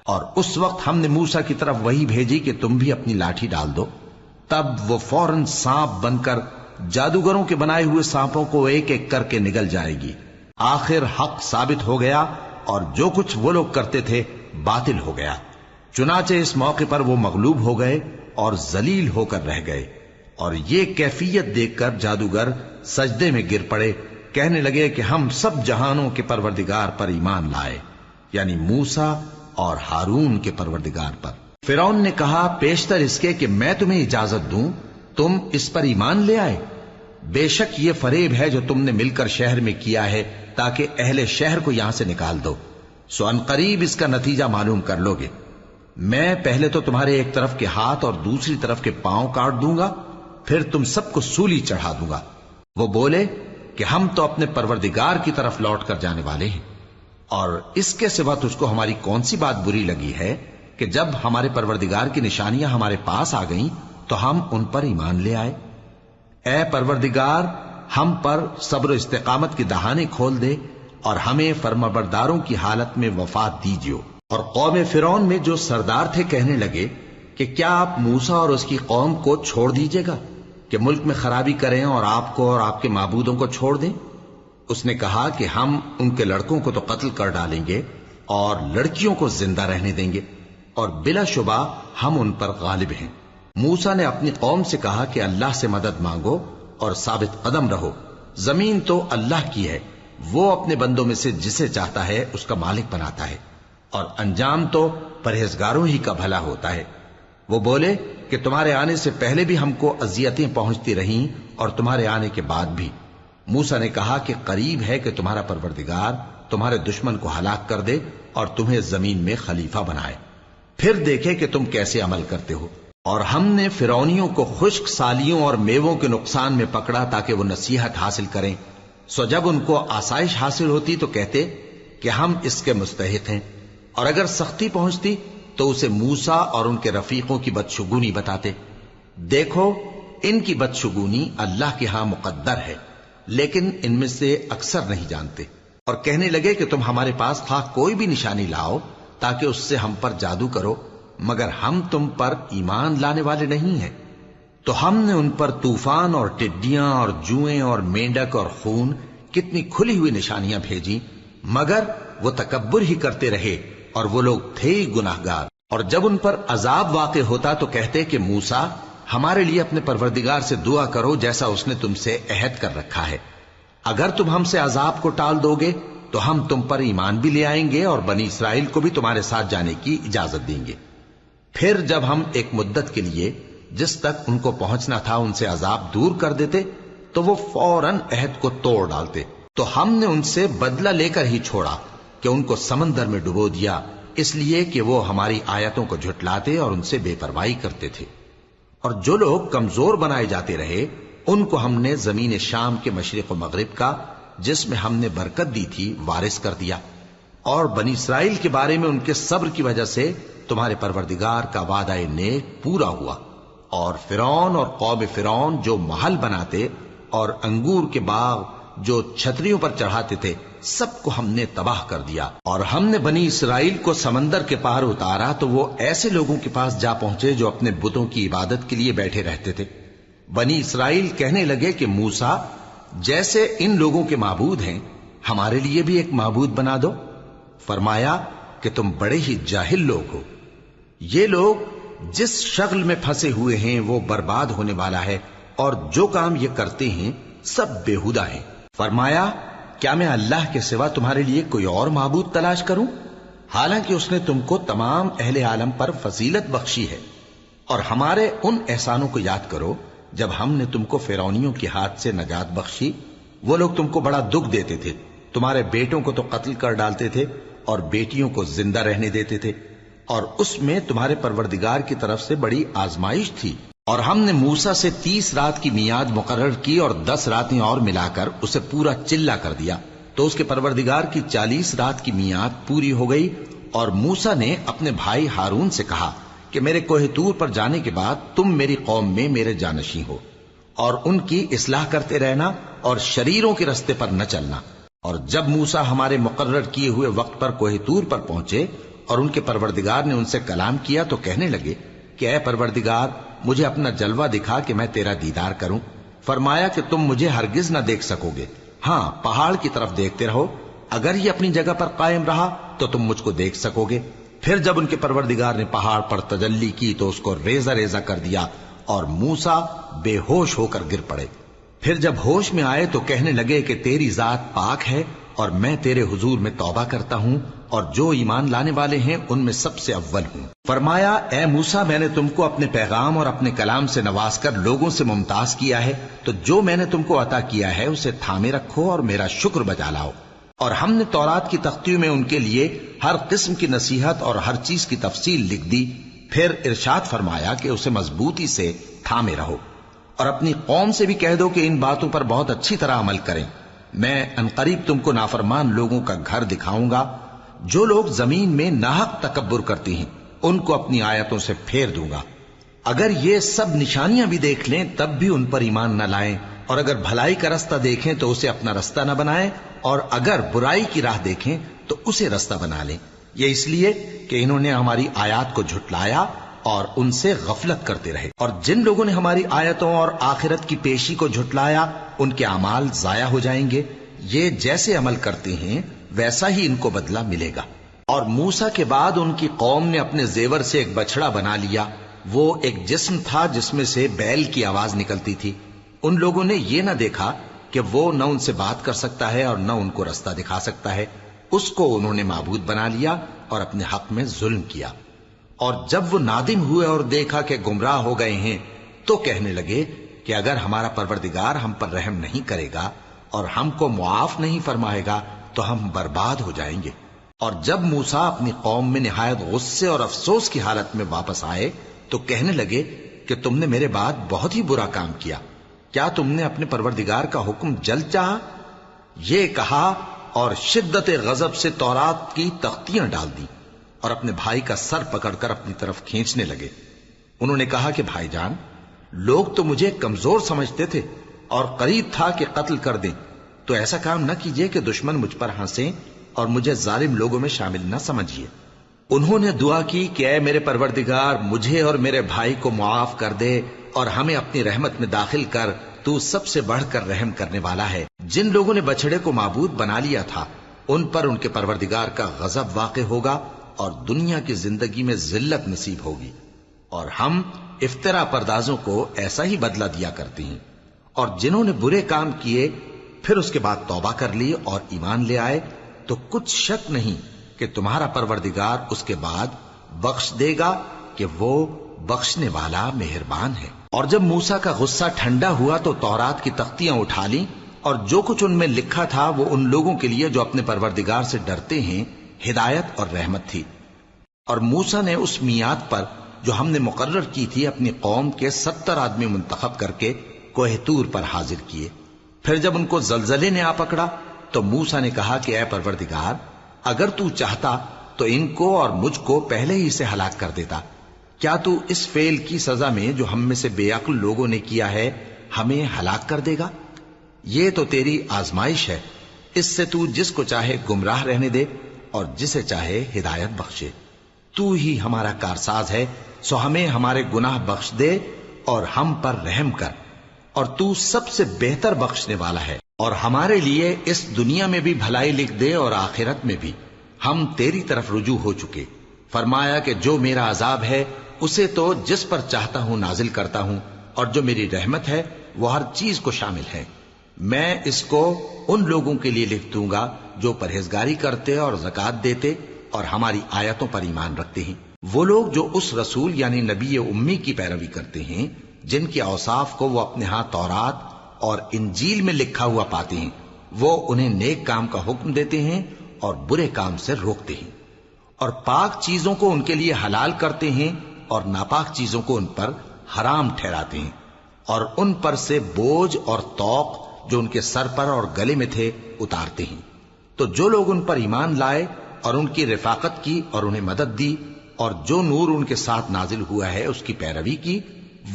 اور اس وقت ہم نے موسیٰ کی طرف وحی بھیجی کہ تم بھی اپنی لاٹھی ڈال دو، تب وہ فوراً سانپ بن کر جادوگروں کے بنائے ہوئے سانپوں کو ایک ایک کر کے نگل جائے گی۔ آخر حق ثابت ہو گیا اور جو کچھ وہ لوگ کرتے تھے باطل ہو گیا۔ چنانچہ اس موقع پر وہ مغلوب ہو گئے اور ذلیل ہو کر رہ گئے، اور یہ کیفیت دیکھ کر جادوگر سجدے میں گر پڑے، کہنے لگے کہ ہم سب جہانوں کے پروردگار پر ایمان لائے، یعنی موسیٰ اور ہارون کے پروردگار پر۔ فرعون نے کہا پیشتر اس کے کہ میں تمہیں اجازت دوں تم اس پر ایمان لے آئے، بے شک یہ فریب ہے جو تم نے مل کر شہر میں کیا ہے تاکہ اہل شہر کو یہاں سے نکال دو، سو ان قریب اس کا نتیجہ معلوم کر لو گے۔ میں پہلے تو تمہارے ایک طرف کے ہاتھ اور دوسری طرف کے پاؤں کاٹ دوں گا، پھر تم سب کو سولی چڑھا دوں گا۔ وہ بولے کہ ہم تو اپنے پروردگار کی طرف لوٹ کر جانے والے ہیں، اور اس کے سوا تجھ کو ہماری کون سی بات بری لگی ہے کہ جب ہمارے پروردگار کی نشانیاں ہمارے پاس آ گئیں تو ہم ان پر ایمان لے آئے۔ اے پروردگار، ہم پر صبر و استقامت کی دہانے کھول دے اور ہمیں فرمانبرداروں کی حالت میں وفات دیجیو۔ اور قوم فرعون میں جو سردار تھے کہنے لگے کہ کیا آپ موسیٰ اور اس کی قوم کو چھوڑ دیجیے گا کہ ملک میں خرابی کریں اور آپ کو اور آپ کے معبودوں کو چھوڑ دیں؟ اس نے کہا کہ ہم ان کے لڑکوں کو تو قتل کر ڈالیں گے اور لڑکیوں کو زندہ رہنے دیں گے، اور بلا شبہ ہم ان پر غالب ہیں۔ موسیٰ نے اپنی قوم سے کہا کہ اللہ سے مدد مانگو اور ثابت قدم رہو، زمین تو اللہ کی ہے، وہ اپنے بندوں میں سے جسے چاہتا ہے اس کا مالک بناتا ہے، اور انجام تو پرہیزگاروں ہی کا بھلا ہوتا ہے۔ وہ بولے کہ تمہارے آنے سے پہلے بھی ہم کو اذیتیں پہنچتی رہیں اور تمہارے آنے کے بعد بھی۔ موسیٰ نے کہا کہ قریب ہے کہ تمہارا پروردگار تمہارے دشمن کو ہلاک کر دے اور تمہیں زمین میں خلیفہ بنائے، پھر دیکھے کہ تم کیسے عمل کرتے ہو۔ اور ہم نے فرعونیوں کو خشک سالیوں اور میووں کے نقصان میں پکڑا تاکہ وہ نصیحت حاصل کریں، سو جب ان کو آسائش حاصل ہوتی تو کہتے کہ ہم اس کے مستحق ہیں، اور اگر سختی پہنچتی تو اسے موسیٰ اور ان کے رفیقوں کی بدشگونی بتاتے۔ دیکھو ان کی بدشگونی اللہ کے ہاں مقدر ہے، لیکن ان میں سے اکثر نہیں جانتے۔ اور کہنے لگے کہ تم ہمارے پاس خواہ کوئی بھی نشانی لاؤ تاکہ اس سے ہم پر جادو کرو، مگر ہم تم پر ایمان لانے والے نہیں ہیں۔ تو ہم نے ان پر طوفان اور ٹڈیاں اور جوئیں اور مینڈک اور خون کتنی کھلی ہوئی نشانیاں بھیجی، مگر وہ تکبر ہی کرتے رہے اور وہ لوگ تھے ہی گناہگار۔ اور جب ان پر عذاب واقع ہوتا تو کہتے کہ موسیٰ ہمارے لیے اپنے پروردگار سے دعا کرو جیسا اس نے تم سے عہد کر رکھا ہے، اگر تم ہم سے عذاب کو ٹال دو گے تو ہم تم پر ایمان بھی لے آئیں گے اور بنی اسرائیل کو بھی تمہارے ساتھ جانے کی اجازت دیں گے۔ پھر جب ہم ایک مدت کے لیے جس تک ان کو پہنچنا تھا ان سے عذاب دور کر دیتے تو وہ فوراً عہد کو توڑ ڈالتے، تو ہم نے ان سے بدلہ لے کر ہی چھوڑا کہ ان کو سمندر میں ڈبو دیا، اس لیے کہ وہ ہماری آیتوں کو جھٹلاتے اور ان سے بے پرواہی کرتے تھے۔ اور جو لوگ کمزور بنائے جاتے رہے ان کو ہم نے زمین شام کے مشرق و مغرب کا جس میں ہم نے برکت دی تھی وارث کر دیا، اور بنی اسرائیل کے بارے میں ان کے صبر کی وجہ سے تمہارے پروردگار کا وعدہ نیک پورا ہوا۔ اور فرعون اور قوم فرعون جو محل بناتے اور انگور کے باغ جو چھتریوں پر چڑھاتے تھے سب کو ہم نے تباہ کر دیا۔ اور ہم نے بنی اسرائیل کو سمندر کے پار اتارا تو وہ ایسے لوگوں کے پاس جا پہنچے جو اپنے بتوں کی عبادت کے لیے بیٹھے رہتے تھے۔ بنی اسرائیل کہنے لگے کہ موسیٰ جیسے ان لوگوں کے معبود ہیں ہمارے لیے بھی ایک معبود بنا دو۔ فرمایا کہ تم بڑے ہی جاہل لوگ ہو، یہ لوگ جس شغل میں پھنسے ہوئے ہیں وہ برباد ہونے والا ہے، اور جو کام یہ کرتے ہیں سب بےہودہ ہیں۔ فرمایا کیا میں اللہ کے سوا تمہارے لیے کوئی اور معبود تلاش کروں، حالانکہ اس نے تم کو تمام اہل عالم پر فضیلت بخشی ہے۔ اور ہمارے ان احسانوں کو یاد کرو جب ہم نے تم کو فرعونیوں کے ہاتھ سے نجات بخشی، وہ لوگ تم کو بڑا دکھ دیتے تھے، تمہارے بیٹوں کو تو قتل کر ڈالتے تھے اور بیٹیوں کو زندہ رہنے دیتے تھے، اور اس میں تمہارے پروردگار کی طرف سے بڑی آزمائش تھی۔ اور ہم نے موسیٰ سے 30 رات کی میعاد مقرر کی اور 10 راتیں اور ملا کر اسے پورا چلہ کر دیا، تو اس کے پروردگار کی 40 رات کی میعاد پوری ہو گئی، اور موسیٰ نے اپنے بھائی ہارون سے کہا کہ میرے کوہ طور پر جانے کے بعد تم میری قوم میں میرے جانشین ہو، اور ان کی اصلاح کرتے رہنا اور شریروں کے رستے پر نہ چلنا۔ اور جب موسیٰ ہمارے مقرر کیے ہوئے وقت پر کوہ طور پر پہنچے اور ان کے پروردگار نے ان سے کلام کیا تو کہنے لگے کہ اے پروردگار، مجھے اپنا جلوہ دکھا کہ میں تیرا دیدار کروں۔ فرمایا کہ تم مجھے ہرگز نہ دیکھ سکو گے، ہاں پہاڑ کی طرف دیکھتے رہو، اگر یہ اپنی جگہ پر قائم رہا تو تم مجھ کو دیکھ سکو گے۔ پھر جب ان کے پروردگار نے پہاڑ پر تجلی کی تو اس کو ریزہ ریزہ کر دیا اور موسیٰ بے ہوش ہو کر گر پڑے۔ پھر جب ہوش میں آئے تو کہنے لگے کہ تیری ذات پاک ہے اور میں تیرے حضور میں توبہ کرتا ہوں، اور جو ایمان لانے والے ہیں ان میں سب سے اول ہوں۔ فرمایا اے موسیٰ، میں نے تم کو اپنے پیغام اور اپنے کلام سے نواز کر لوگوں سے ممتاز کیا ہے، تو جو میں نے تم کو عطا کیا ہے اسے تھامے رکھو اور میرا شکر بجا لاؤ۔ اور ہم نے تورات کی تختیوں میں ان کے لیے ہر قسم کی نصیحت اور ہر چیز کی تفصیل لکھ دی۔ پھر ارشاد فرمایا کہ اسے مضبوطی سے تھامے رہو، اور اپنی قوم سے بھی کہہ دو کہ ان باتوں پر بہت اچھی طرح عمل کریں۔ میں انقریب تم کو نافرمان لوگوں کا گھر دکھاؤں گا، جو لوگ زمین میں ناحق تکبر کرتی ہیں ان کو اپنی آیتوں سے پھیر دوں گا۔ اگر یہ سب نشانیاں بھی دیکھ لیں تب بھی ان پر ایمان نہ لائیں، اور اگر بھلائی کا رستہ دیکھیں تو اسے اپنا رستہ نہ بنائیں، اور اگر برائی کی راہ دیکھیں تو اسے رستہ بنا لیں۔ یہ اس لیے کہ انہوں نے ہماری آیات کو جھٹلایا اور ان سے غفلت کرتے رہے، اور جن لوگوں نے ہماری آیتوں اور آخرت کی پیشی کو جھٹلایا ان کے اعمال ضائع ہو جائیں گے۔ یہ جیسے عمل کرتے ہیں ویسا ہی ان کو بدلہ ملے گا۔ اور موسیٰ کے بعد ان کی قوم نے اپنے زیور سے ایک بچڑا بنا لیا، وہ ایک جسم تھا جس میں سے بیل کی آواز نکلتی تھی۔ ان لوگوں نے یہ نہ دیکھا کہ وہ نہ ان سے بات کر سکتا ہے اور نہ ان کو رستہ دکھا سکتا ہے، اس کو انہوں نے معبود بنا لیا اور اپنے حق میں ظلم کیا۔ اور جب وہ نادم ہوئے اور دیکھا کہ گمراہ ہو گئے ہیں تو کہنے لگے کہ اگر ہمارا پروردگار ہم پر رحم نہیں کرے گا اور ہم کو معاف نہیں فرمائے گا تو ہم برباد ہو جائیں گے۔ اور جب موسیٰ اپنی قوم میں نہایت غصے اور افسوس کی حالت میں واپس آئے تو کہنے لگے کہ تم نے میرے بعد بہت ہی برا کام کیا، کیا تم نے اپنے پروردگار کا حکم جلد چاہا؟ یہ کہا اور شدت غضب سے تورات کی تختیاں ڈال دی اور اپنے بھائی کا سر پکڑ کر اپنی طرف کھینچنے لگے۔ انہوں نے کہا کہ بھائی جان، لوگ تو مجھے کمزور سمجھتے تھے اور قریب تھا کہ قتل کر دیں، تو ایسا کام نہ کیجیے کہ دشمن مجھ پر ہنسیں اور مجھے ظالم لوگوں میں شامل نہ سمجھیے۔ انہوں نے دعا کی کہ اے میرے پروردگار، مجھے اور میرے بھائی کو معاف کر دے اور ہمیں اپنی رحمت میں داخل کر، تو سب سے بڑھ کر رحم کرنے والا ہے۔ جن لوگوں نے بچڑے کو معبود بنا لیا تھا ان پر ان کے پروردگار کا غضب واقع ہوگا اور دنیا کی زندگی میں ذلت نصیب ہوگی، اور ہم افترا پردازوں کو ایسا ہی بدلہ دیا کرتے ہیں۔ اور جنہوں نے برے کام کیے پھر اس کے بعد توبہ کر لی اور ایمان لے آئے تو کچھ شک نہیں کہ تمہارا پروردگار اس کے بعد بخش دے گا کہ وہ بخشنے والا مہربان ہے۔ اور جب موسیٰ کا غصہ ٹھنڈا ہوا تو تورات کی تختیاں اٹھا لیں، اور جو کچھ ان میں لکھا تھا وہ ان لوگوں کے لیے جو اپنے پروردگار سے ڈرتے ہیں ہدایت اور رحمت تھی۔ اور موسیٰ نے اس میعاد پر جو ہم نے مقرر کی تھی اپنی قوم کے 70 آدمی منتخب کر کے کوہ طور پر حاضر کیے۔ پھر جب ان کو زلزلے نے آ پکڑا تو موسیٰ نے کہا کہ اے پروردگار، اگر تو چاہتا تو ان کو اور مجھ کو پہلے ہی سے ہلاک کر دیتا۔ کیا تو اس فعل کی سزا میں جو ہم میں سے بے عقل لوگوں نے کیا ہے ہمیں ہلاک کر دے گا؟ یہ تو تیری آزمائش ہے، اس سے تو جس کو چاہے گمراہ رہنے دے اور جسے چاہے ہدایت بخشے۔ تو ہی ہمارا کارساز ہے، سو ہمیں ہمارے گناہ بخش دے اور ہم پر رحم کر، اور تو سب سے بہتر بخشنے والا ہے۔ اور ہمارے لیے اس دنیا میں بھی بھلائی لکھ دے اور آخرت میں بھی، ہم تیری طرف رجوع ہو چکے۔ فرمایا کہ جو میرا عذاب ہے اسے تو جس پر چاہتا ہوں نازل کرتا ہوں، اور جو میری رحمت ہے وہ ہر چیز کو شامل ہے۔ میں اس کو ان لوگوں کے لیے لکھ دوں گا جو پرہیزگاری کرتے اور زکوٰۃ دیتے اور ہماری آیتوں پر ایمان رکھتے ہیں۔ وہ لوگ جو اس رسول یعنی نبی امی کی پیروی کرتے ہیں جن کے اوصاف کو وہ اپنے ہاں تورات اور انجیل میں لکھا ہوا پاتے ہیں، وہ انہیں نیک کام کا حکم دیتے ہیں اور برے کام سے روکتے ہیں، اور پاک چیزوں کو ان کے لیے حلال کرتے ہیں اور ناپاک چیزوں کو ان پر حرام ٹھہراتے ہیں، اور ان پر سے بوجھ اور طوق جو ان کے سر پر اور گلے میں تھے اتارتے ہیں۔ تو جو لوگ ان پر ایمان لائے اور ان کی رفاقت کی اور انہیں مدد دی اور جو نور ان کے ساتھ نازل ہوا ہے اس کی پیروی کی،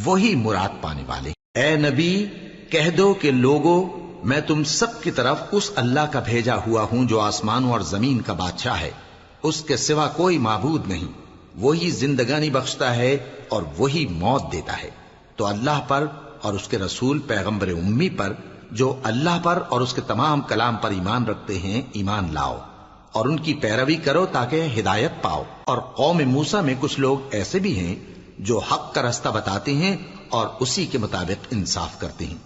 وہی مراد پانے والے۔ اے نبی کہہ دو کہ لوگو، میں تم سب کی طرف اس اللہ کا بھیجا ہوا ہوں جو آسمانوں اور زمین کا بادشاہ ہے، اس کے سوا کوئی معبود نہیں، وہی زندگانی بخشتا ہے اور وہی موت دیتا ہے۔ تو اللہ پر اور اس کے رسول پیغمبر امی پر جو اللہ پر اور اس کے تمام کلام پر ایمان رکھتے ہیں ایمان لاؤ اور ان کی پیروی کرو تاکہ ہدایت پاؤ۔ اور قوم موسیٰ میں کچھ لوگ ایسے بھی ہیں جو حق کا رستہ بتاتے ہیں اور اسی کے مطابق انصاف کرتے ہیں،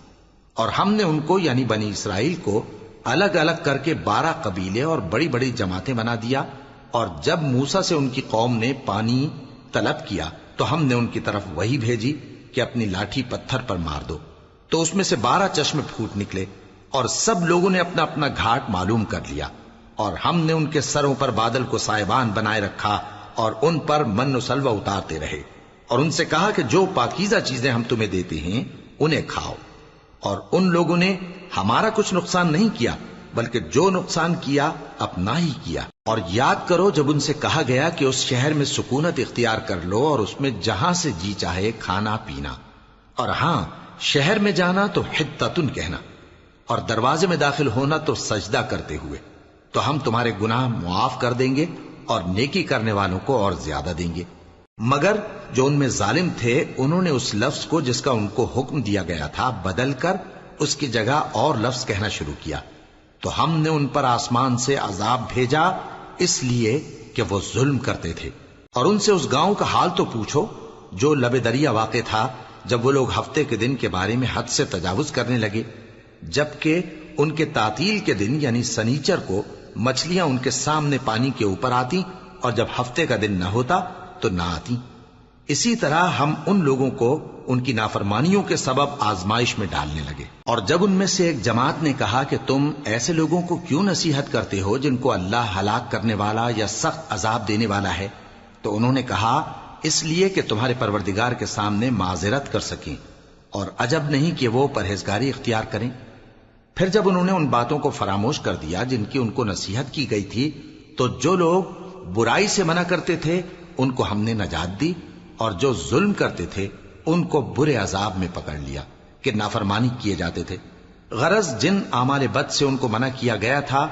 اور ہم نے ان کو یعنی بنی اسرائیل کو الگ الگ کر کے 12 قبیلے اور بڑی بڑی جماعتیں بنا دیا، اور جب موسیٰ سے ان کی قوم نے پانی طلب کیا تو ہم نے ان کی طرف وہی بھیجی کہ اپنی لاٹھی پتھر پر مار دو، تو اس میں سے 12 چشمے پھوٹ نکلے، اور سب لوگوں نے اپنا اپنا گھاٹ معلوم کر لیا، اور ہم نے ان کے سروں پر بادل کو سائبان بنائے رکھا اور ان پر من و سلوہ اتارتے رہے، اور ان سے کہا کہ جو پاکیزہ چیزیں ہم تمہیں دیتے ہیں انہیں کھاؤ، اور ان لوگوں نے ہمارا کچھ نقصان نہیں کیا بلکہ جو نقصان کیا اپنا ہی کیا۔ اور یاد کرو جب ان سے کہا گیا کہ اس شہر میں سکونت اختیار کر لو اور اس میں جہاں سے جی چاہے کھانا پینا، اور ہاں شہر میں جانا تو حتتن کہنا، اور دروازے میں داخل ہونا تو سجدہ کرتے ہوئے، تو ہم تمہارے گناہ معاف کر دیں گے اور نیکی کرنے والوں کو اور زیادہ دیں گے۔ مگر جو ان میں ظالم تھے انہوں نے اس لفظ کو جس کا ان کو حکم دیا گیا تھا بدل کر اس کی جگہ اور لفظ کہنا شروع کیا، تو ہم نے ان پر آسمان سے عذاب بھیجا اس لیے کہ وہ ظلم کرتے تھے۔ اور ان سے اس گاؤں کا حال تو پوچھو جو لب دریا واقع تھا، جب وہ لوگ ہفتے کے دن کے بارے میں حد سے تجاوز کرنے لگے، جبکہ ان کے تعطیل کے دن یعنی سنیچر کو مچھلیاں ان کے سامنے پانی کے اوپر آتی اور جب ہفتے کا دن نہ ہوتا تو نہ آتی۔ اسی طرح ہم ان لوگوں کو ان کی نافرمانیوں کے سبب آزمائش میں ڈالنے لگے۔ اور جب ان میں سے ایک جماعت نے کہا کہ تم ایسے لوگوں کو کیوں نصیحت کرتے ہو جن کو اللہ ہلاک کرنے والا یا سخت عذاب دینے والا ہے، تو انہوں نے کہا اس لیے کہ تمہارے پروردگار کے سامنے معذرت کر سکیں، اور عجب نہیں کہ وہ پرہیزگاری اختیار کریں۔ پھر جب انہوں نے ان باتوں کو فراموش کر دیا جن کی ان کو نصیحت کی گئی تھی، تو جو لوگ برائی سے منع کرتے تھے ان کو ہم نے نجات دی، اور جو ظلم کرتے تھے ان کو برے عذاب میں پکڑ لیا کہ نافرمانی کیے جاتے تھے۔ غرض جن اعمال بد سے ان کو منع کیا گیا تھا،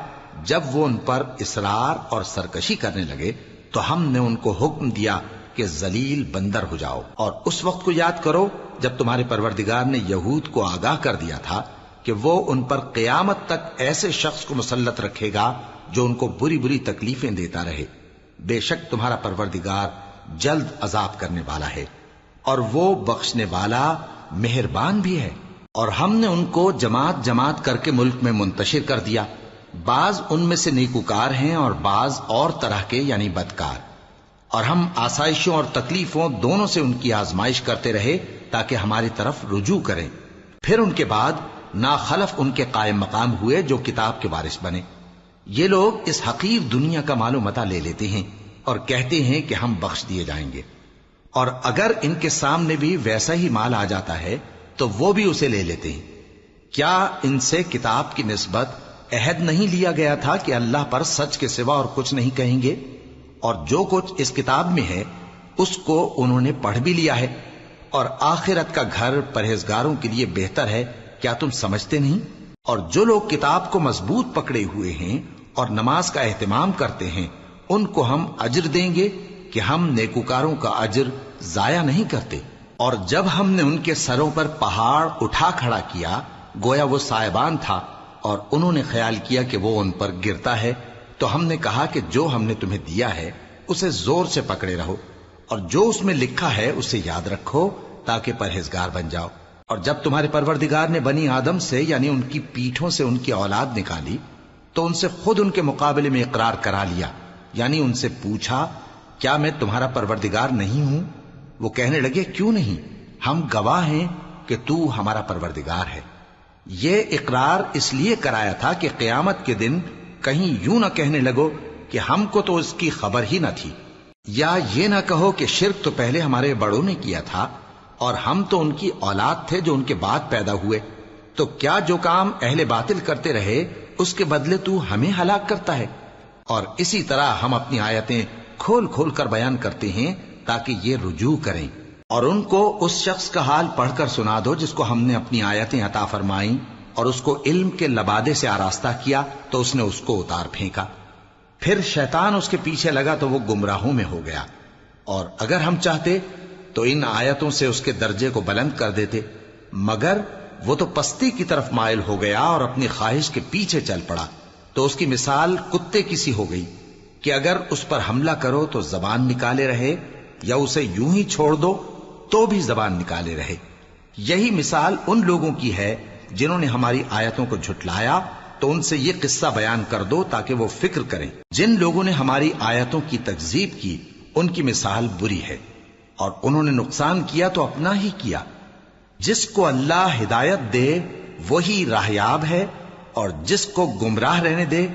جب وہ ان پر اصرار اور سرکشی کرنے لگے تو ہم نے ان کو حکم دیا کہ ذلیل بندر ہو جاؤ۔ اور اس وقت کو یاد کرو جب تمہارے پروردگار نے یہود کو آگاہ کر دیا تھا کہ وہ ان پر قیامت تک ایسے شخص کو مسلط رکھے گا جو ان کو بری بری تکلیفیں دیتا رہے۔ بے شک تمہارا پروردگار جلد عذاب کرنے والا ہے اور وہ بخشنے والا مہربان بھی ہے۔ اور ہم نے ان کو جماعت جماعت کر کے ملک میں منتشر کر دیا، بعض ان میں سے نیکوکار ہیں اور بعض اور طرح کے یعنی بدکار، اور ہم آسائشوں اور تکلیفوں دونوں سے ان کی آزمائش کرتے رہے تاکہ ہماری طرف رجوع کریں۔ پھر ان کے بعد ناخلف ان کے قائم مقام ہوئے جو کتاب کے وارث بنے۔ یہ لوگ اس حقیر دنیا کا مال و متاع لے لیتے ہیں اور کہتے ہیں کہ ہم بخش دیے جائیں گے، اور اگر ان کے سامنے بھی ویسا ہی مال آ جاتا ہے تو وہ بھی اسے لے لیتے ہیں۔ کیا ان سے کتاب کی نسبت عہد نہیں لیا گیا تھا کہ اللہ پر سچ کے سوا اور کچھ نہیں کہیں گے؟ اور جو کچھ اس کتاب میں ہے اس کو انہوں نے پڑھ بھی لیا ہے، اور آخرت کا گھر پرہیزگاروں کے لیے بہتر ہے، کیا تم سمجھتے نہیں؟ اور جو لوگ کتاب کو مضبوط پکڑے ہوئے ہیں اور نماز کا اہتمام کرتے ہیں ان کو ہم اجر دیں گے کہ ہم نیکوکاروں کا اجر ضائع نہیں کرتے۔ اور جب ہم نے ان کے سروں پر پہاڑ اٹھا کھڑا کیا گویا وہ سائبان تھا، اور انہوں نے خیال کیا کہ وہ ان پر گرتا ہے، تو ہم نے کہا کہ جو ہم نے تمہیں دیا ہے اسے زور سے پکڑے رہو، اور جو اس میں لکھا ہے اسے یاد رکھو تاکہ پرہیزگار بن جاؤ۔ اور جب تمہارے پروردگار نے بنی آدم سے یعنی ان کی پیٹھوں سے ان کی اولاد نکالی تو ان سے خود ان کے مقابلے میں اقرار کرا لیا، یعنی ان سے پوچھا کیا میں تمہارا پروردگار نہیں ہوں؟ وہ کہنے لگے کیوں نہیں، ہم گواہ ہیں کہ تو ہمارا پروردگار ہے۔ یہ اقرار اس لیے کرایا تھا کہ قیامت کے دن کہیں یوں نہ کہنے لگو کہ ہم کو تو اس کی خبر ہی نہ تھی، یا یہ نہ کہو کہ شرک تو پہلے ہمارے بڑوں نے کیا تھا اور ہم تو ان کی اولاد تھے جو ان کے بعد پیدا ہوئے، تو کیا جو کام اہل باطل کرتے رہے اس کے بدلے تو ہمیں ہلاک کرتا ہے؟ اور اسی طرح ہم اپنی آیتیں کھول کھول کر بیان کرتے ہیں تاکہ یہ رجوع کریں۔ اور ان کو اس شخص کا حال پڑھ کر سنا دو جس کو ہم نے اپنی آیتیں عطا فرمائیں اور اس کو علم کے لبادے سے آراستہ کیا تو اس نے اس کو اتار پھینکا، پھر شیطان اس کے پیچھے لگا تو وہ گمراہوں میں ہو گیا۔ اور اگر ہم چاہتے تو ان آیتوں سے اس کے درجے کو بلند کر دیتے، مگر وہ تو پستی کی طرف مائل ہو گیا اور اپنی خواہش کے پیچھے چل پڑا، تو اس کی مثال کتے کی سی ہو گئی کہ اگر اس پر حملہ کرو تو زبان نکالے رہے، یا اسے یوں ہی چھوڑ دو تو بھی زبان نکالے رہے۔ یہی مثال ان لوگوں کی ہے جنہوں نے ہماری آیتوں کو جھٹلایا، تو ان سے یہ قصہ بیان کر دو تاکہ وہ فکر کریں۔ جن لوگوں نے ہماری آیتوں کی تکذیب کی ان کی مثال بری ہے، اور انہوں نے نقصان کیا تو اپنا ہی کیا۔ جس کو اللہ ہدایت دے وہی راہیاب ہے، اور جس کو گمراہ رہنے دے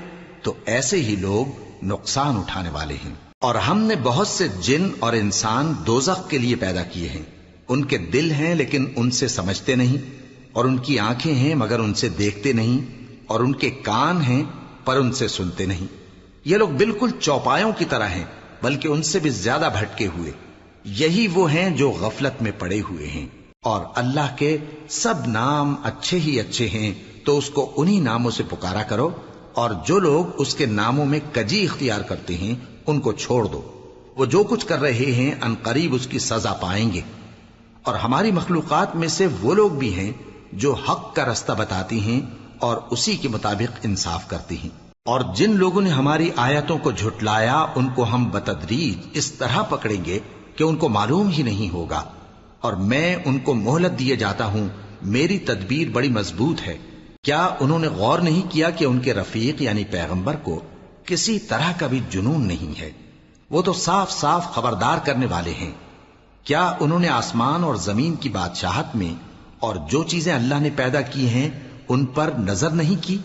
تو ایسے ہی لوگ نقصان اٹھانے والے ہیں۔ اور ہم نے بہت سے جن اور انسان دوزخ کے لیے پیدا کیے ہیں، ان کے دل ہیں لیکن ان سے سمجھتے نہیں، اور ان کی آنکھیں ہیں مگر ان سے دیکھتے نہیں، اور ان کے کان ہیں پر ان سے سنتے نہیں۔ یہ لوگ بالکل چوپایوں کی طرح ہیں، بلکہ ان سے بھی زیادہ بھٹکے ہوئے۔ یہی وہ ہیں جو غفلت میں پڑے ہوئے ہیں۔ اور اللہ کے سب نام اچھے ہی اچھے ہیں، تو اس کو انہی ناموں سے پکارا کرو، اور جو لوگ اس کے ناموں میں کجی اختیار کرتے ہیں ان کو چھوڑ دو۔ وہ جو کچھ کر رہے ہیں ان قریب اس کی سزا پائیں گے۔ اور ہماری مخلوقات میں سے وہ لوگ بھی ہیں جو حق کا رستہ بتاتی ہیں اور اسی کے مطابق انصاف کرتی ہیں۔ اور جن لوگوں نے ہماری آیتوں کو جھٹلایا ان کو ہم بتدریج اس طرح پکڑیں گے کہ ان کو معلوم ہی نہیں ہوگا، اور میں ان کو مہلت دیے جاتا ہوں، میری تدبیر بڑی مضبوط ہے۔ کیا انہوں نے غور نہیں کیا کہ ان کے رفیق یعنی پیغمبر کو کسی طرح کا بھی جنون نہیں ہے؟ وہ تو صاف صاف خبردار کرنے والے ہیں۔ کیا انہوں نے آسمان اور زمین کی بادشاہت میں اور جو چیزیں اللہ نے پیدا کی ہیں ان پر نظر نہیں کی،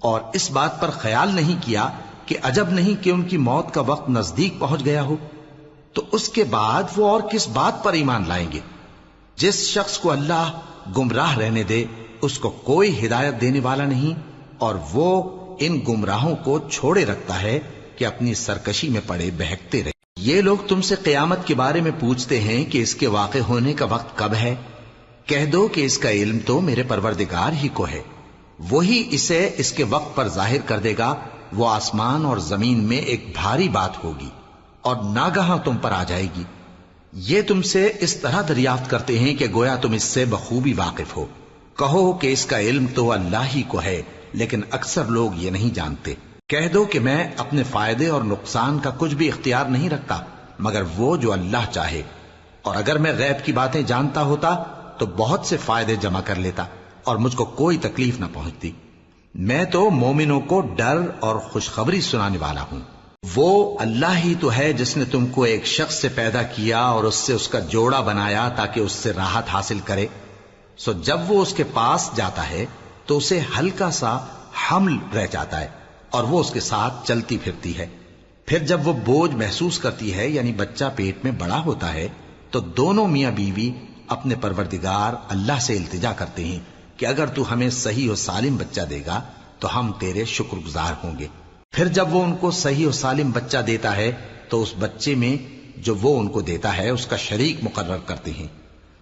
اور اس بات پر خیال نہیں کیا کہ عجب نہیں کہ ان کی موت کا وقت نزدیک پہنچ گیا ہو؟ تو اس کے بعد وہ اور کس بات پر ایمان لائیں گے؟ جس شخص کو اللہ گمراہ رہنے دے اس کو کوئی ہدایت دینے والا نہیں، اور وہ ان گمراہوں کو چھوڑے رکھتا ہے کہ اپنی سرکشی میں پڑے بہکتے رہے۔ یہ لوگ تم سے قیامت کے بارے میں پوچھتے ہیں کہ اس کے واقع ہونے کا وقت کب ہے؟ کہہ دو کہ اس کا علم تو میرے پروردگار ہی کو ہے، وہی اسے اس کے وقت پر ظاہر کر دے گا۔ وہ آسمان اور زمین میں ایک بھاری بات ہوگی اور ناگہاں تم پر آ جائے گی۔ یہ تم سے اس طرح دریافت کرتے ہیں کہ گویا تم اس سے بخوبی واقف ہو۔ کہو کہ اس کا علم تو اللہ ہی کو ہے، لیکن اکثر لوگ یہ نہیں جانتے۔ کہہ دو کہ میں اپنے فائدے اور نقصان کا کچھ بھی اختیار نہیں رکھتا مگر وہ جو اللہ چاہے، اور اگر میں غیب کی باتیں جانتا ہوتا تو بہت سے فائدے جمع کر لیتا اور مجھ کو کوئی تکلیف نہ پہنچتی۔ میں تو مومنوں کو ڈر اور خوشخبری سنانے والا ہوں۔ وہ اللہ ہی تو ہے جس نے تم کو ایک شخص سے پیدا کیا اور اس سے اس کا جوڑا بنایا تاکہ اس سے راحت حاصل کرے۔ سو جب وہ اس کے پاس جاتا ہے تو اسے ہلکا سا حمل رہ جاتا ہے اور وہ اس کے ساتھ چلتی پھرتی ہے۔ پھر جب وہ بوجھ محسوس کرتی ہے یعنی بچہ پیٹ میں بڑا ہوتا ہے تو دونوں میاں بیوی اپنے پروردگار اللہ سے التجا کرتے ہیں کہ اگر تو ہمیں صحیح و سالم بچہ دے گا تو ہم تیرے شکر گزار ہوں گے۔ پھر جب وہ ان کو صحیح و سالم بچہ دیتا ہے تو اس بچے میں جو وہ ان کو دیتا ہے اس کا شریک مقرر کرتے ہیں۔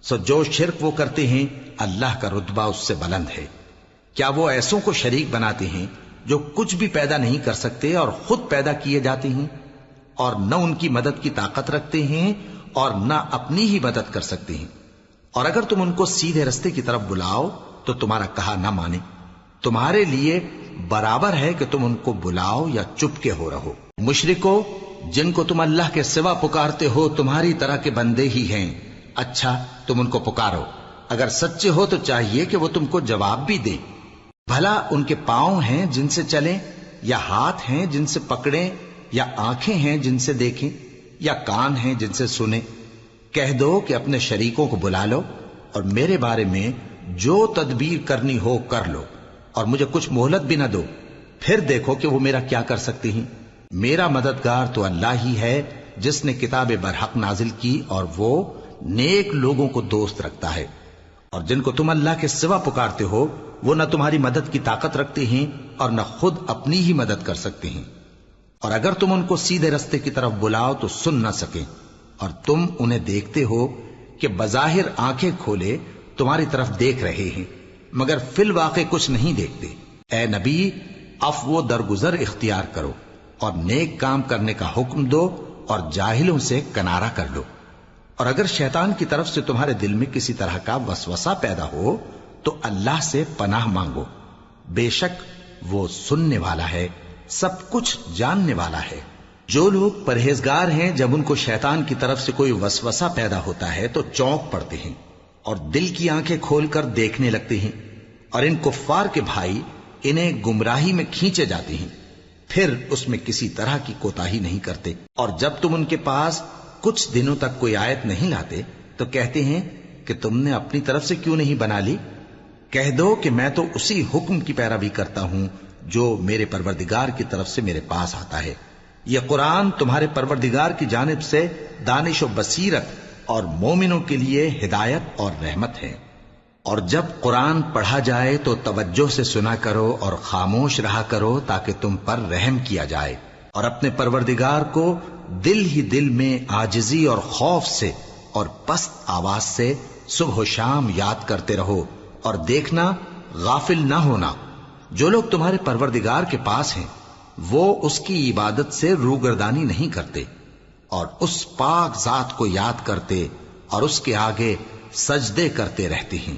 سو جو شرک وہ کرتے ہیں اللہ کا رتبہ اس سے بلند ہے۔ کیا وہ ایسوں کو شریک بناتے ہیں جو کچھ بھی پیدا نہیں کر سکتے اور خود پیدا کیے جاتے ہیں، اور نہ ان کی مدد کی طاقت رکھتے ہیں اور نہ اپنی ہی مدد کر سکتے ہیں؟ اور اگر تم ان کو سیدھے رستے کی طرف بلاؤ تو تمہارا کہا نہ مانے، تمہارے لیے برابر ہے کہ تم ان کو بلاؤ یا چپ کے ہو رہو۔ مشرکو، جن کو تم اللہ کے سوا پکارتے ہو تمہاری طرح کے بندے ہی ہیں، اچھا تم ان کو پکارو، اگر سچے ہو تو چاہیے کہ وہ تم کو جواب بھی دیں۔ بھلا ان کے پاؤں ہیں جن سے چلیں، یا ہاتھ ہیں جن سے پکڑیں، یا آنکھیں ہیں جن سے دیکھیں، یا کان ہیں جن سے سنیں؟ کہہ دو کہ اپنے شریکوں کو بلا لو اور میرے بارے میں جو تدبیر کرنی ہو کر لو، اور مجھے کچھ مہلت بھی نہ دو، پھر دیکھو کہ وہ میرا کیا کر سکتے ہیں۔ میرا مددگار تو اللہ ہی ہے جس نے کتاب برحق نازل کی، اور وہ نیک لوگوں کو دوست رکھتا ہے۔ اور جن کو تم اللہ کے سوا پکارتے ہو وہ نہ تمہاری مدد کی طاقت رکھتے ہیں اور نہ خود اپنی ہی مدد کر سکتے ہیں، اور اگر تم ان کو سیدھے رستے کی طرف بلاؤ تو سن نہ سکیں، اور تم انہیں دیکھتے ہو کہ بظاہر آنکھیں کھولے تمہاری طرف دیکھ رہے ہیں مگر فی الواقع کچھ نہیں دیکھتے۔ اے نبی، عفو و درگزر اختیار کرو اور نیک کام کرنے کا حکم دو اور جاہلوں سے کنارہ کر لو، اور اگر شیطان کی طرف سے تمہارے دل میں کسی طرح کا وسوسہ پیدا ہو تو اللہ سے پناہ مانگو، بے شک وہ سننے والا ہے، سب کچھ جاننے والا ہے۔ جو لوگ پرہیزگار ہیں جب ان کو شیطان کی طرف سے کوئی وسوسہ پیدا ہوتا ہے تو چونک پڑتے ہیں اور دل کی آنکھیں کھول کر دیکھنے لگتے ہیں، اور ان کفار کے بھائی انہیں گمراہی میں کھینچے جاتے ہیں، پھر اس میں کسی طرح کی کوتاہی نہیں کرتے، اور جب تم ان کے پاس کچھ دنوں تک کوئی آیت نہیں لاتے تو کہتے ہیں کہ تم نے اپنی طرف سے کیوں نہیں بنا لی؟ کہہ دو کہ میں تو اسی حکم کی پیروی کرتا ہوں جو میرے پروردگار کی طرف سے میرے پاس آتا ہے۔ یہ قرآن تمہارے پروردگار کی جانب سے دانش و بصیرت اور مومنوں کے لیے ہدایت اور رحمت ہے۔ اور جب قرآن پڑھا جائے تو توجہ سے سنا کرو اور خاموش رہا کرو تاکہ تم پر رحم کیا جائے، اور اپنے پروردگار کو دل ہی دل میں عاجزی اور خوف سے اور پست آواز سے صبح و شام یاد کرتے رہو، اور دیکھنا غافل نہ ہونا، جو لوگ تمہارے پروردگار کے پاس ہیں وہ اس کی عبادت سے روگردانی نہیں کرتے اور اس پاک ذات کو یاد کرتے اور اس کے آگے سجدے کرتے رہتے ہیں۔